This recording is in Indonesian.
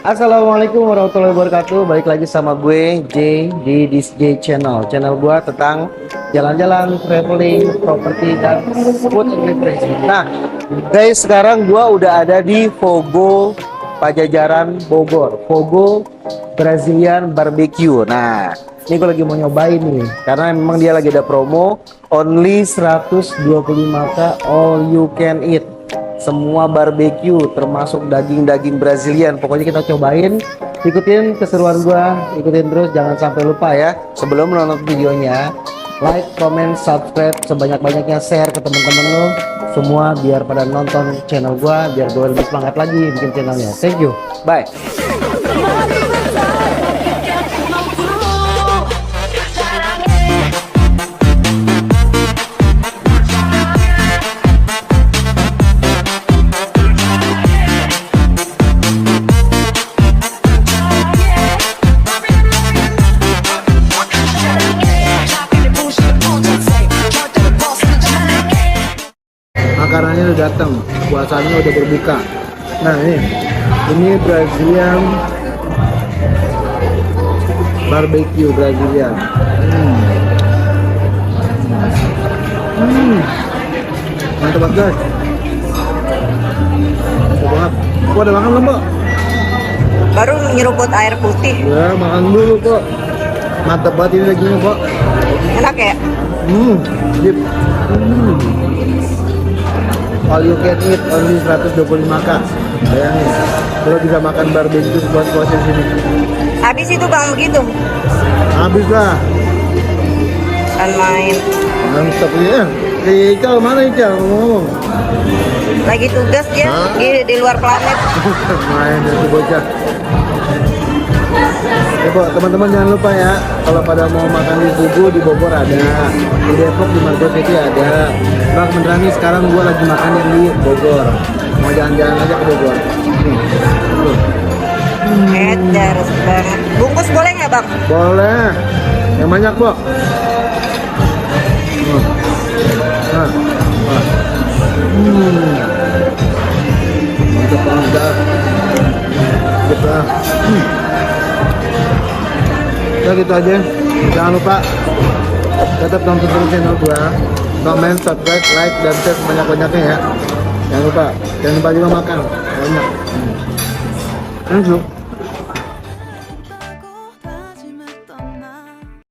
Assalamualaikum warahmatullahi wabarakatuh. Balik lagi sama gue J di This J Channel. Channel gue tentang jalan-jalan, traveling, properti dan food and beverage. Nah, guys, sekarang gue udah ada di Fogo Pajajaran Bogor. Fogo Brazilian Barbecue. Nah, ini gue lagi mau nyobain nih karena memang dia lagi ada promo only 125k all you can eat. Semua barbeque termasuk daging-daging Brazilian. Pokoknya kita cobain, ikutin keseruan gua, ikutin terus, jangan sampai lupa ya. Sebelum menonton videonya, like, comment, subscribe, sebanyak-banyaknya share ke teman-teman lo semua biar pada nonton channel gua, biar gua lebih semangat lagi bikin channelnya. Thank you. Bye. Makanannya udah datang, puasanya udah berbuka. Nah ini Brazilian barbecue Brazilian. Mantap banget guys. Mantap banget. Kok ada makan belum, Mbak? Baru nyeruput air putih. Ya, makan dulu kok. Mantap banget ini dagingnya, Kok. Enak ya? Dip. All you can eat only 125k. Bayangin, lo bisa makan barbecue buat puasa di sini. Habis itu Bang begitu. Habis lah. Kan main. Mantap ya. Ical mana Ical ngomong? Lagi tugas dia di luar planet. Main itu bocah. Ya, teman-teman jangan lupa ya, kalau pada mau makan di Tugu di Bogor ada, di Depok di Margo City ada. Bang beneran nih sekarang gua lagi makan yang di Bogor. Mau jalan-jalan aja ke Bogor. Edas banget. Bungkus boleh nggak Bang? Boleh. Yang banyak, Bok. Nah. Mantap banget. Mantap. Udah gitu aja, jangan lupa tetap nonton terus channel gua, comment, subscribe, like, dan share sebanyak-banyaknya ya. Jangan lupa juga makan banyak. Thank you.